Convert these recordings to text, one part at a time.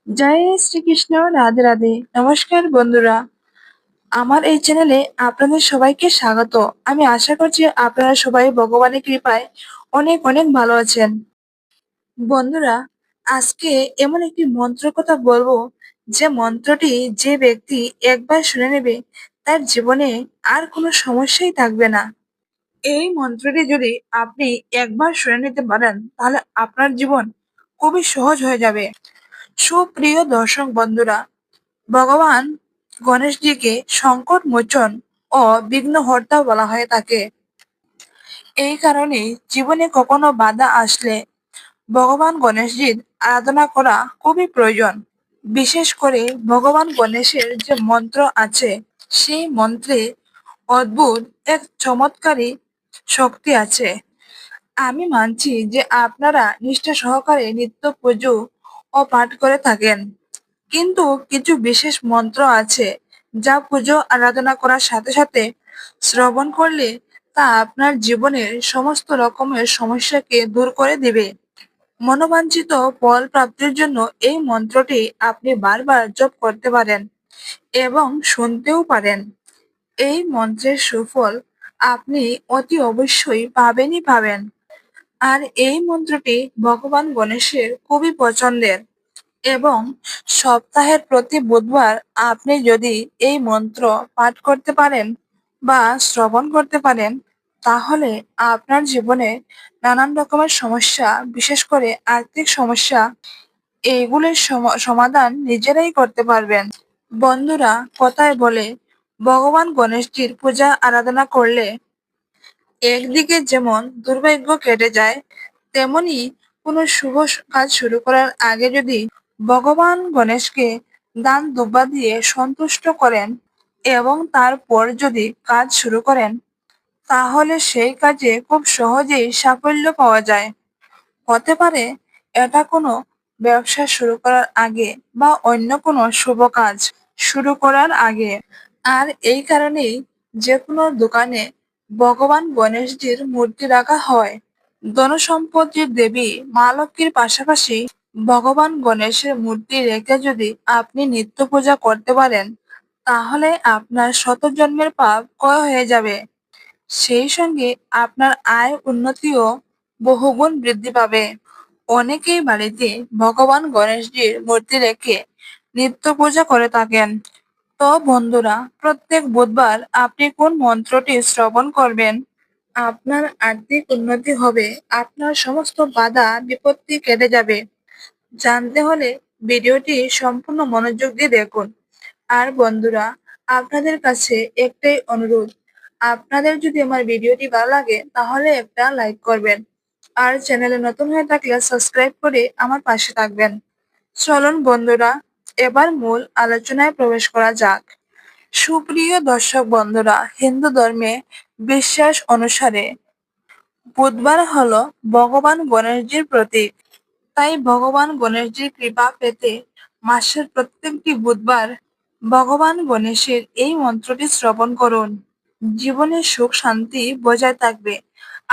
জয় শ্রীকৃষ্ণ, রাধে রাধে। নমস্কার বন্ধুরা, আমার এই চ্যানেলে আপনাদের সবাইকে স্বাগত। আমি আশা করছি আপনারা সবাই ভগবানের কৃপায় অনেক অনেক ভালো আছেন। বন্ধুরা, আজকে এমন একটি মন্ত্রের কথা বলবো, যে মন্ত্রটি যে ব্যক্তি একবার শুনে নেবে তার জীবনে আর কোনো সমস্যাই থাকবে না। এই মন্ত্রটি যদি আপনি একবার শুনে নিতে পারেন, তাহলে আপনার জীবন খুবই সহজ হয়ে যাবে। সুপ্রিয় দর্শক বন্ধুরা, ভগবান গণেশজিকে সংকট মোচন ও বিঘ্নহর্তা বলা হয়ে থাকে। এই কারণে জীবনে কখনো বাধা আসলে ভগবান গণেশজির আরাধনা করা খুবই প্রয়োজন। বিশেষ করে ভগবান গণেশের যে মন্ত্র আছে, সেই মন্ত্রে অদ্ভুত এক চমৎকারী শক্তি আছে। আমি মানছি যে আপনারা নিষ্ঠা সহকারে নিত্য পুজো ও পাঠ করে থাকেন, কিন্তু কিছু বিশেষ মন্ত্র আছে যা পুজো আরাধনা করার সাথে সাথে শ্রবণ করলে তা আপনার জীবনের সমস্ত রকমের সমস্যাকে দূর করে দিবে। মনোবাঞ্ছিত ফল প্রাপ্তির জন্য এই মন্ত্রটি আপনি বারবার জপ করতে পারেন এবং শুনতেও পারেন। এই মন্ত্রের সুফল আপনি অতি অবশ্যই পাবেনই পাবেন। আর এই মন্ত্রটি ভগবান গণেশের খুবই পছন্দের, এবং সপ্তাহের প্রতি বুধবার আপনি যদি এই মন্ত্র পাঠ করতে পারেন বা শ্রবণ করতে পারেন, তাহলে আপনার জীবনে নানান রকমের সমস্যা, বিশেষ করে আর্থিক সমস্যা, এইগুলির সমাধান নিজেরাই করতে পারবেন। বন্ধুরা, কথায় বলে ভগবান গণেশজির পূজা আরাধনা করলে একদিকে যেমন দুর্ভাগ্য কেটে যায়, তেমনি কোনো শুভ কাজ শুরু করার আগে যদি ভগবান গণেশকে দান দুব্বা দিয়ে সন্তুষ্ট করেন এবং তারপর যদি কাজ শুরু করেন, তাহলে সেই কাজে খুব সহজেই সাফল্য পাওয়া যায়। হতে পারে এটা কোনো ব্যবসা শুরু করার আগে বা অন্য কোনো শুভ কাজ শুরু করার আগে। আর এই কারণেই যে কোনো দোকানে ভগবান গণেশজির মূর্তি রাখা হয়। ধনসম্পত্তির দেবী মা লক্ষ্মীর পাশাপাশি ভগবান গণেশের মূর্তি রেখে যদি আপনি নিত্য পূজা করতে পারেন, তাহলে আপনার শত জন্মের পাপ ক্ষয় হয়ে যাবে। সেই সঙ্গে আপনার আয় উন্নতিও বহুগুণ বৃদ্ধি পাবে। অনেকেই বাড়িতে ভগবান গণেশজির মূর্তি রেখে নিত্য পূজা করে থাকেন। তো বন্ধুরা, প্রত্যেক বুধবার আপনি কোন মন্ত্রটি শ্রবণ করবেন, আপনার আর্থিক উন্নতি হবে, আপনার সমস্ত বাধা বিপত্তি কেটে যাবে। জানতে হলে ভিডিওটি সম্পূর্ণ মনোযোগ দিয়ে দেখুন। আর বন্ধুরা, আপনাদের কাছে একটাই অনুরোধ, আপনাদের যদি আমার ভিডিওটি ভালো লাগে তাহলে একটা লাইক করবেন, আর চ্যানেলে নতুন হয়ে থাকলে সাবস্ক্রাইব করে আমার পাশে থাকবেন। চলুন বন্ধুরা, এবার মূল আলোচনায় প্রবেশ করা যাক। সুপ্রিয় দর্শক বন্ধুরা, হিন্দু ধর্মে বিশ্বাস অনুসারে বুধবার হলো ভগবান গণেশজির প্রতীক। তাই ভগবান গণেশজির কৃপা পেতে মাসের প্রত্যেকটি বুধবার ভগবান গণেশের এই মন্ত্রটি শ্রবণ করুন। জীবনে সুখ শান্তি বজায় থাকবে।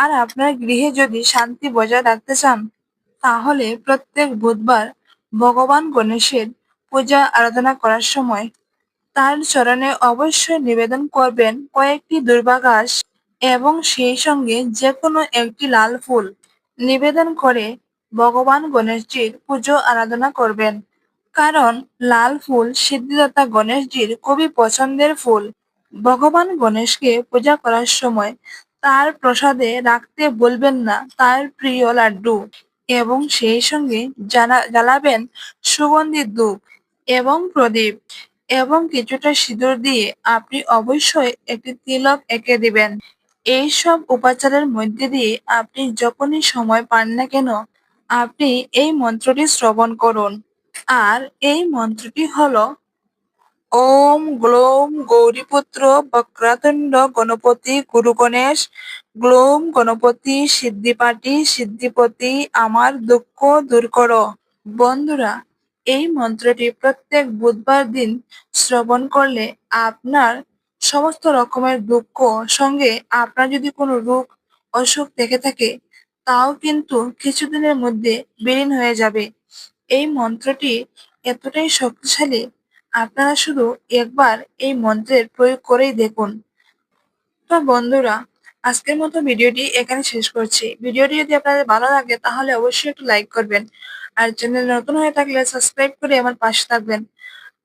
আর আপনার গৃহে যদি শান্তি বজায় রাখতে চান, তাহলে প্রত্যেক বুধবার ভগবান গণেশের পূজা আরাধনা করার সময় তার চরণে অবশ্যই নিবেদন করবেন কয়েকটি দুর্বা ঘাস, এবং সেই সঙ্গে যে কোনো একটি লাল ফুল নিবেদন করে ভগবান গণেশজির পুজো আরাধনা করবেন। কারণ লাল ফুল সিদ্ধিদাতা গণেশজির খুবই পছন্দের ফুল। ভগবান গণেশকে পূজা করার সময় তার প্রসাদে রাখতে ভুলবেন না তার প্রিয় লাড্ডু, এবং সেই সঙ্গে জ্বালাবেন সুগন্ধি ধূপ এবং প্রদীপ, এবং কিছুটা সিঁদুর দিয়ে আপনি অবশ্যই একটি তিলক এঁকে দিবেন। এই সব উপাচারের মধ্যে দিয়ে আপনি যখনই সময় পান না কেন, আপনি এই মন্ত্রটি শ্রবণ করুন। আর এই মন্ত্রটি হলো: ওম গ্লোম গৌরীপুত্র বক্রতুণ্ড গণপতি গুরু গণেশ, গ্লোম গণপতি সিদ্ধিপাটি সিদ্ধিপতি, আমার দুঃখ দূর করো। বন্ধুরা, এই মন্ত্রটি প্রত্যেক বুধবার দিন শ্রবণ করলে আপনার সমস্ত রকমের দুঃখ, সঙ্গে আপনার যদি কোনো রোগ অসুখ থেকে থাকে, তাও কিন্তু কিছুদিনের মধ্যে বিলীন হয়ে যাবে। এই মন্ত্রটি এতটাই শক্তিশালী, আপনারা শুধু একবার এই মন্ত্রের প্রয়োগ করেই দেখুন। তো বন্ধুরা, আজকের মতো ভিডিওটি এখানে শেষ করছি। ভিডিওটি যদি আপনাদের ভালো লাগে তাহলে অবশ্যই একটু লাইক করবেন। আর চ্যানেল নতুন হয়ে থাকলে সাবস্ক্রাইব করে আমার পাশে থাকবেন।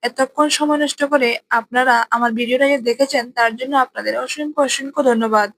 এতক্ষণ সময় নষ্ট করে আপনারা আমার ভিডিওটা যে দেখেছেন তার জন্য আপনাদের অসংখ্য ধন্যবাদ।